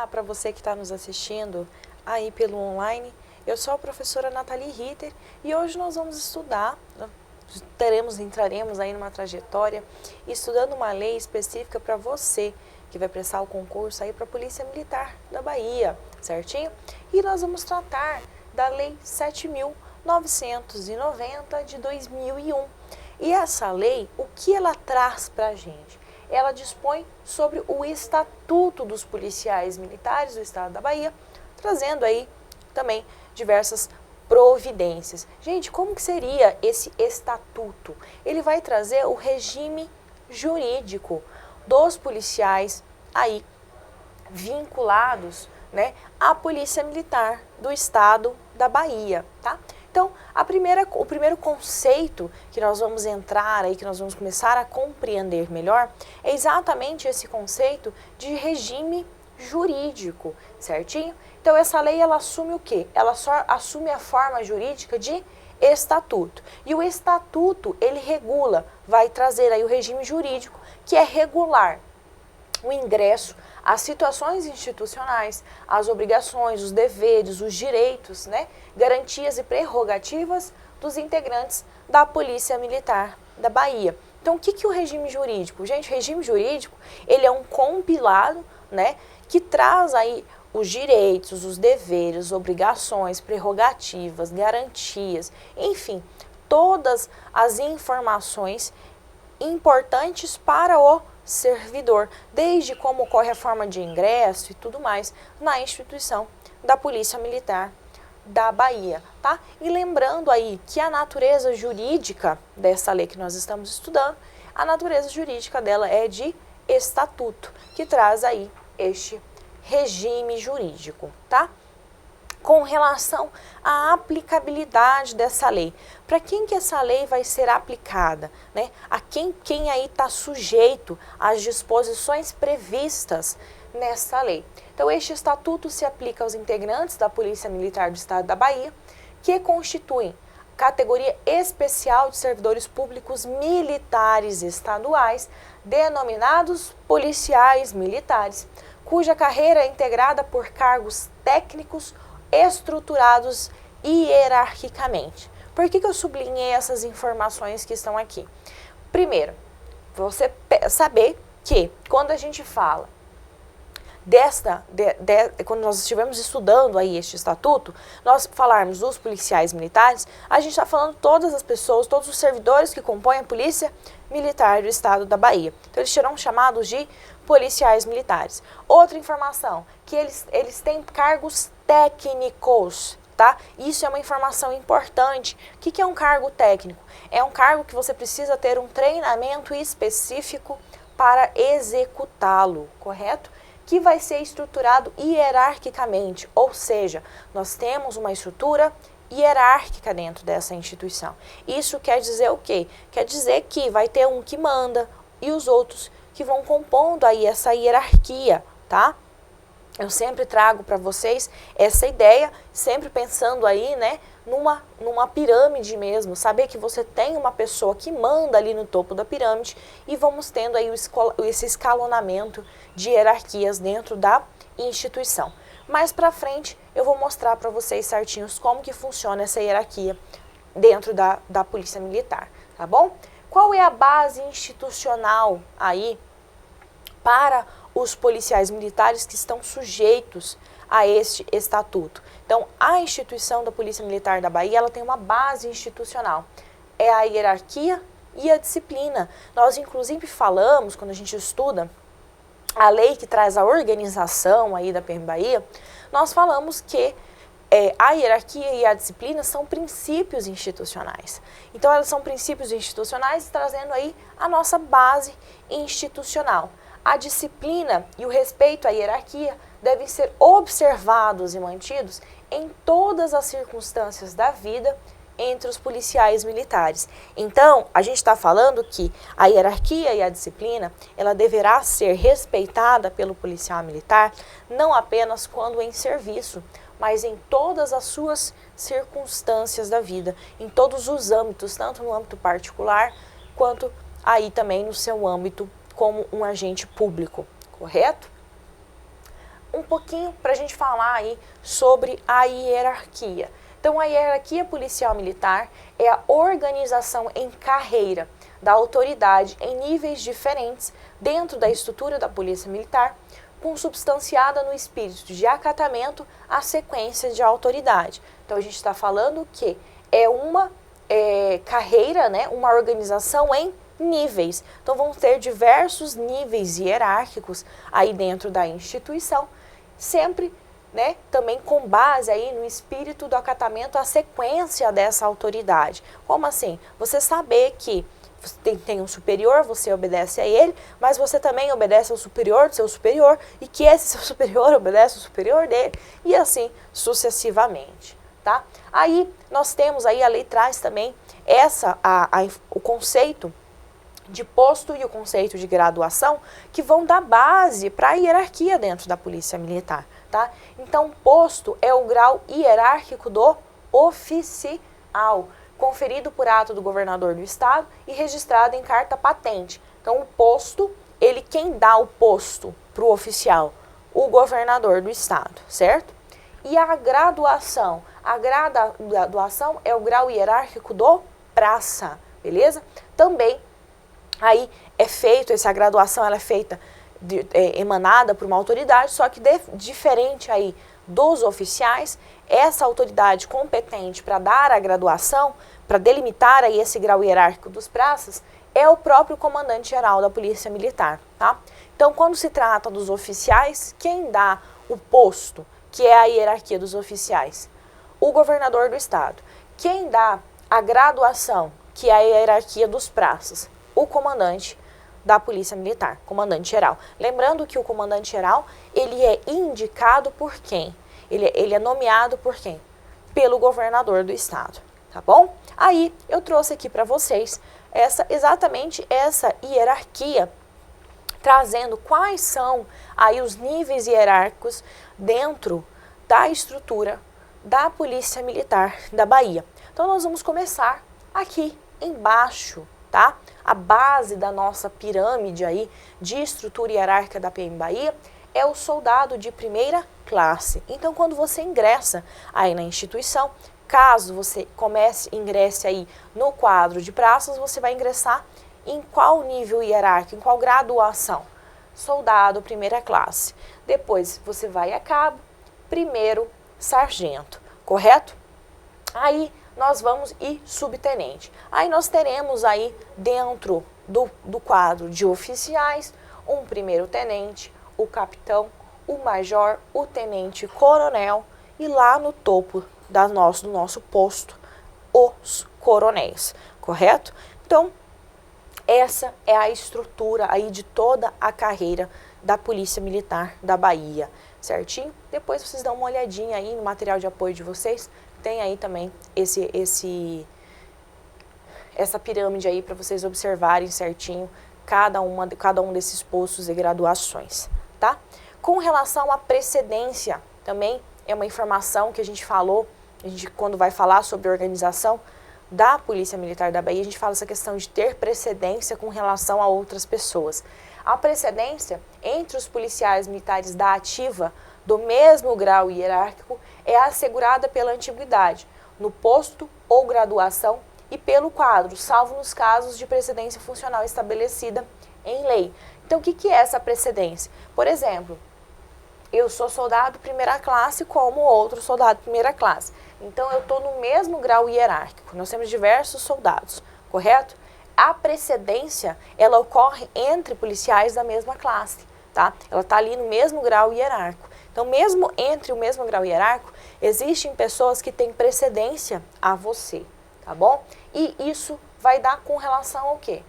Olá para você que está nos assistindo aí pelo online. Eu sou a professora Nathalie Ritter e hoje nós vamos estudar, entraremos aí numa trajetória estudando uma lei específica para você que vai prestar o concurso aí para a Polícia Militar da Bahia, certinho? E nós vamos tratar da Lei 7.990 de 2001. E essa lei, o que ela traz para a gente? Ela dispõe sobre o Estatuto dos Policiais Militares do Estado da Bahia, trazendo aí também diversas providências. Gente, como que seria esse estatuto? Ele vai trazer o regime jurídico dos policiais aí vinculados, né, à Polícia Militar do Estado da Bahia, tá? Então, o primeiro conceito que nós vamos entrar aí, que nós vamos começar a compreender melhor, é exatamente esse conceito de regime jurídico, certinho? Então, essa lei, ela assume o quê? Ela só assume a forma jurídica de estatuto. E o estatuto, ele regula, vai trazer aí o regime jurídico, que é regular o ingresso, as situações institucionais, as obrigações, os deveres, os direitos, né, garantias e prerrogativas dos integrantes da Polícia Militar da Bahia. Então, o que é o regime jurídico? Gente, o regime jurídico, ele é um compilado, né, que traz aí os direitos, os deveres, obrigações, prerrogativas, garantias, enfim, todas as informações importantes para o servidor, desde como ocorre a forma de ingresso e tudo mais na instituição da Polícia Militar da Bahia, tá? E lembrando aí que a natureza jurídica dessa lei que nós estamos estudando, a natureza jurídica dela é de estatuto, que traz aí este regime jurídico, tá? Com relação à aplicabilidade dessa lei. Para quem que essa lei vai ser aplicada? Né? A quem aí está sujeito às disposições previstas nessa lei. Então, este estatuto se aplica aos integrantes da Polícia Militar do Estado da Bahia, que constituem categoria especial de servidores públicos militares estaduais, denominados policiais militares, cuja carreira é integrada por cargos técnicos estruturados hierarquicamente. Por que eu sublinhei essas informações que estão aqui? Primeiro, você saber que quando a gente fala quando nós estivemos estudando aí este estatuto, nós falarmos dos policiais militares, a gente está falando todas as pessoas, todos os servidores que compõem a Polícia Militar do Estado da Bahia. Então, eles serão chamados de policiais militares. Outra informação, que eles têm cargos técnicos, tá? Isso é uma informação importante. O que é um cargo técnico? É um cargo que você precisa ter um treinamento específico para executá-lo, correto? Que vai ser estruturado hierarquicamente, ou seja, nós temos uma estrutura hierárquica dentro dessa instituição. Isso quer dizer o quê? Quer dizer que vai ter um que manda e os outros que vão compondo aí essa hierarquia, tá? Eu sempre trago para vocês essa ideia, sempre pensando aí, né, numa pirâmide mesmo, saber que você tem uma pessoa que manda ali no topo da pirâmide e vamos tendo aí esse escalonamento de hierarquias dentro da instituição. Mais para frente eu vou mostrar para vocês certinhos como que funciona essa hierarquia dentro da Polícia Militar, tá bom? Qual é a base institucional aí para os policiais militares que estão sujeitos a este estatuto? Então, a instituição da Polícia Militar da Bahia, ela tem uma base institucional. É a hierarquia e a disciplina. Nós, inclusive, falamos, quando a gente estuda a lei que traz a organização aí da PM Bahia, nós falamos que a hierarquia e a disciplina são princípios institucionais. Então, elas são princípios institucionais trazendo aí a nossa base institucional. A disciplina e o respeito à hierarquia devem ser observados e mantidos em todas as circunstâncias da vida entre os policiais militares. Então, a gente está falando que a hierarquia e a disciplina, ela deverá ser respeitada pelo policial militar, não apenas quando em serviço, mas em todas as suas circunstâncias da vida, em todos os âmbitos, tanto no âmbito particular, quanto aí também no seu âmbito como um agente público, correto? pouquinho para a gente falar aí sobre a hierarquia. Então, a hierarquia policial militar é a organização em carreira da autoridade em níveis diferentes dentro da estrutura da polícia militar, consubstanciada no espírito de acatamento à sequência de autoridade. Então, a gente está falando que é uma carreira, né, uma organização em níveis. Então, vão ter diversos níveis hierárquicos aí dentro da instituição, sempre, né, também com base aí no espírito do acatamento à sequência dessa autoridade. Como assim? Você saber que você tem um superior, você obedece a ele, mas você também obedece ao superior do seu superior, e que esse seu superior obedece ao superior dele, e assim sucessivamente, tá? Aí nós temos aí, a lei traz também o conceito de posto e o conceito de graduação, que vão dar base para a hierarquia dentro da polícia militar, tá? Então, posto é o grau hierárquico do oficial, conferido por ato do governador do estado e registrado em carta patente. Então, o posto, quem dá o posto para o oficial? O governador do estado, certo? E a graduação? A graduação é o grau hierárquico do praça, beleza? Também, aí é feito, essa graduação ela é feita, emanada por uma autoridade, só que diferente aí dos oficiais, essa autoridade competente para dar a graduação, para delimitar aí esse grau hierárquico dos praças, é o próprio comandante-geral da Polícia Militar, tá? Então, quando se trata dos oficiais, quem dá o posto, que é a hierarquia dos oficiais? O governador do estado. Quem dá a graduação, que é a hierarquia dos praças? O comandante da Polícia Militar, comandante-geral. Lembrando que o comandante-geral, ele é indicado por quem? Ele é nomeado por quem? Pelo governador do estado, tá bom? Aí, eu trouxe aqui para vocês exatamente essa hierarquia, trazendo quais são aí os níveis hierárquicos dentro da estrutura da Polícia Militar da Bahia. Então, nós vamos começar aqui embaixo, tá? A base da nossa pirâmide aí de estrutura hierárquica da PM Bahia é o soldado de primeira classe. Então, quando você ingressa aí na instituição, caso você ingresse aí no quadro de praças, você vai ingressar em qual nível hierárquico, em qual graduação? Soldado primeira classe. Depois você vai a cabo, primeiro sargento, correto? Aí nós vamos e subtenente. Aí nós teremos aí dentro do quadro de oficiais, um primeiro tenente, o capitão, o major, o tenente coronel e lá no topo do nosso posto, os coronéis, correto? Então, essa é a estrutura aí de toda a carreira da Polícia Militar da Bahia, certinho? Depois vocês dão uma olhadinha aí no material de apoio de vocês, tem aí também essa pirâmide aí para vocês observarem certinho cada um desses postos e graduações, tá? Com relação à precedência, também é uma informação que a gente falou, quando vai falar sobre a organização da Polícia Militar da Bahia, a gente fala essa questão de ter precedência com relação a outras pessoas. A precedência entre os policiais militares da ativa do mesmo grau hierárquico é assegurada pela antiguidade, no posto ou graduação e pelo quadro, salvo nos casos de precedência funcional estabelecida em lei. Então, o que é essa precedência? Por exemplo, eu sou soldado primeira classe como outro soldado primeira classe. Então, eu estou no mesmo grau hierárquico. Nós temos diversos soldados, correto? A precedência, ela ocorre entre policiais da mesma classe, tá? Ela está ali no mesmo grau hierárquico. Então, mesmo entre o mesmo grau hierárquico, existem pessoas que têm precedência a você, tá bom? E isso vai dar com relação ao quê?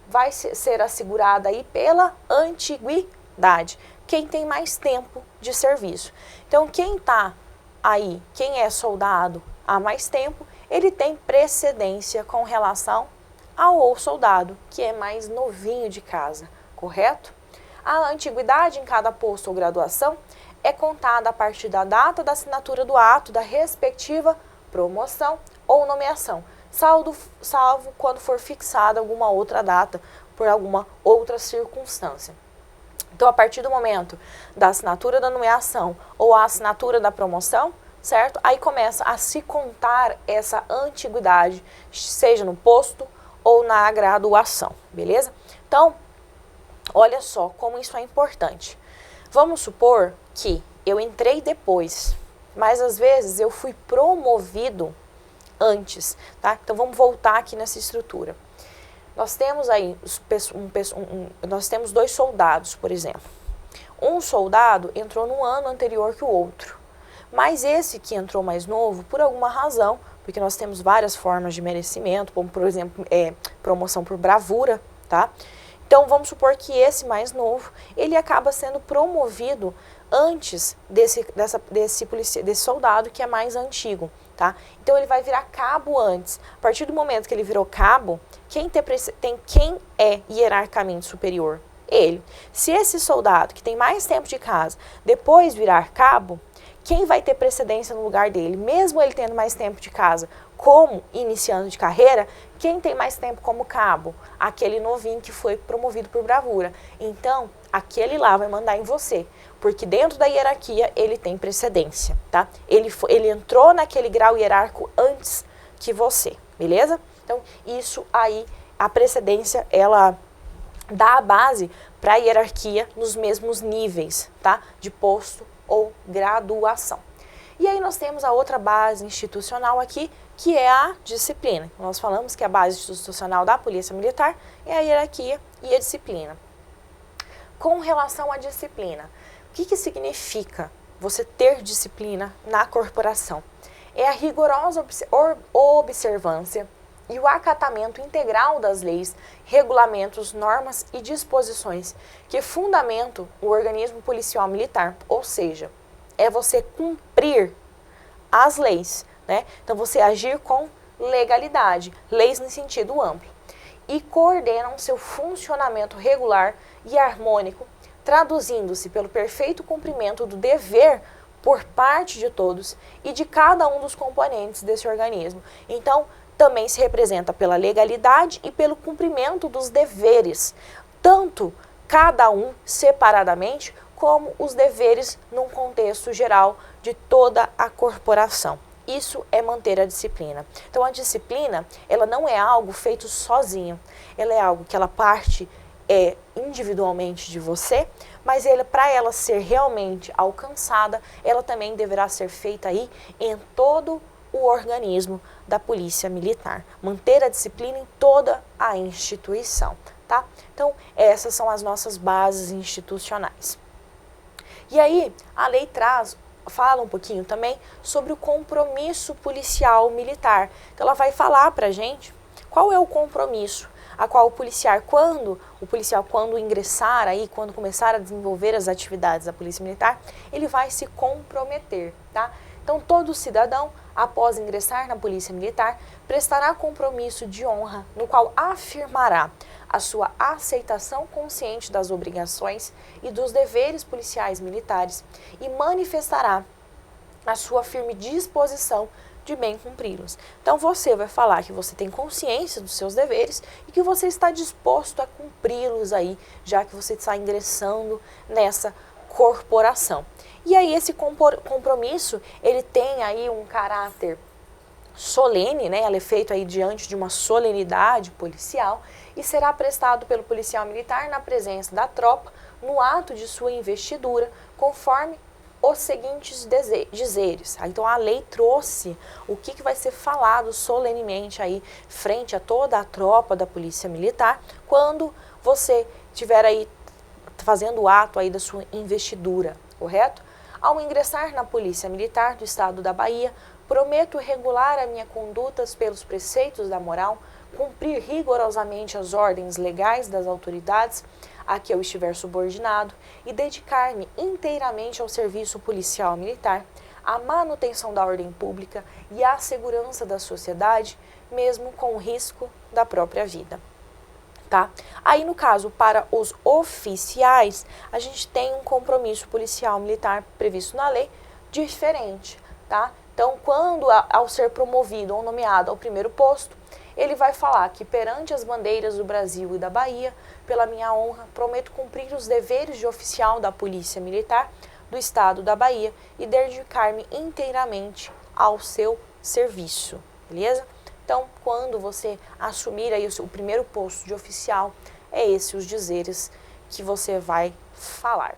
Vai ser assegurada aí pela antiguidade. Quem tem mais tempo de serviço. Então, quem está aí, quem é soldado há mais tempo, ele tem precedência com relação ao soldado que é mais novinho de casa, correto? A antiguidade em cada posto ou graduação é contada a partir da data da assinatura do ato da respectiva promoção ou nomeação, salvo quando for fixada alguma outra data por alguma outra circunstância. Então, a partir do momento da assinatura da nomeação ou a assinatura da promoção, certo? Aí começa a se contar essa antiguidade, seja no posto ou na graduação, beleza? Então, olha só como isso é importante. Vamos supor que eu entrei depois, mas às vezes eu fui promovido antes, tá? Então vamos voltar aqui nessa estrutura. Nós temos aí nós temos 2 soldados, por exemplo. Um soldado entrou no ano anterior que o outro, mas esse que entrou mais novo, por alguma razão, porque nós temos várias formas de merecimento, como por exemplo, promoção por bravura, tá? Então vamos supor que esse mais novo, ele acaba sendo promovido antes desse soldado que é mais antigo, tá? Então ele vai virar cabo antes. A partir do momento que ele virou cabo, quem é hierarquicamente superior? Ele. Se esse soldado que tem mais tempo de casa depois virar cabo, quem vai ter precedência no lugar dele? Mesmo ele tendo mais tempo de casa como iniciando de carreira, quem tem mais tempo como cabo? Aquele novinho que foi promovido por bravura. Então, aquele lá vai mandar em você, porque dentro da hierarquia ele tem precedência, tá? Ele entrou naquele grau hierárquico antes que você, beleza? Então, isso aí, a precedência, ela dá a base para a hierarquia nos mesmos níveis, tá? De posto ou graduação. E aí nós temos a outra base institucional aqui, que é a disciplina. Nós falamos que a base institucional da Polícia Militar é a hierarquia e a disciplina. Com relação à disciplina, o que significa você ter disciplina na corporação? É a rigorosa observância e o acatamento integral das leis, regulamentos, normas e disposições que fundamentam o organismo policial militar, ou seja, é você cumprir as leis, né? Então você agir com legalidade, leis no sentido amplo, e coordenam seu funcionamento regular e harmônico, traduzindo-se pelo perfeito cumprimento do dever por parte de todos e de cada um dos componentes desse organismo. Então, também se representa pela legalidade e pelo cumprimento dos deveres, tanto cada um separadamente, como os deveres num contexto geral de toda a corporação. Isso é manter a disciplina. Então, a disciplina, ela não é algo feito sozinho, ela é algo que ela parte individualmente de você, mas para ela ser realmente alcançada, ela também deverá ser feita aí em todo o organismo da Polícia Militar. Manter a disciplina em toda a instituição, tá? Então, essas são as nossas bases institucionais. E aí, a lei fala um pouquinho também sobre o compromisso policial militar. Então, ela vai falar pra gente qual é o compromisso a qual o policial, quando ingressar aí, quando começar a desenvolver as atividades da Polícia Militar, ele vai se comprometer, tá? Então, todo cidadão, após ingressar na Polícia Militar, prestará compromisso de honra, no qual afirmará a sua aceitação consciente das obrigações e dos deveres policiais militares e manifestará a sua firme disposição de bem cumpri-los. Então, você vai falar que você tem consciência dos seus deveres e que você está disposto a cumpri-los aí, já que você está ingressando nessa corporação. E aí esse compromisso, ele tem aí um caráter solene, né? Ele é feito aí diante de uma solenidade policial e será prestado pelo policial militar na presença da tropa no ato de sua investidura, conforme os seguintes dizeres. Então a lei trouxe o que vai ser falado solenemente aí frente a toda a tropa da Polícia Militar quando você estiver aí fazendo o ato aí da sua investidura, correto? Ao ingressar na Polícia Militar do Estado da Bahia, prometo regular a minha conduta pelos preceitos da moral, cumprir rigorosamente as ordens legais das autoridades a que eu estiver subordinado e dedicar-me inteiramente ao serviço policial militar, à manutenção da ordem pública e à segurança da sociedade, mesmo com o risco da própria vida. Tá? Aí, no caso, para os oficiais, a gente tem um compromisso policial militar previsto na lei diferente, tá? Então, quando ao ser promovido ou nomeado ao primeiro posto, ele vai falar que perante as bandeiras do Brasil e da Bahia, pela minha honra, prometo cumprir os deveres de oficial da Polícia Militar do Estado da Bahia e dedicar-me inteiramente ao seu serviço, beleza? Então, quando você assumir aí o primeiro posto de oficial, é esse os dizeres que você vai falar.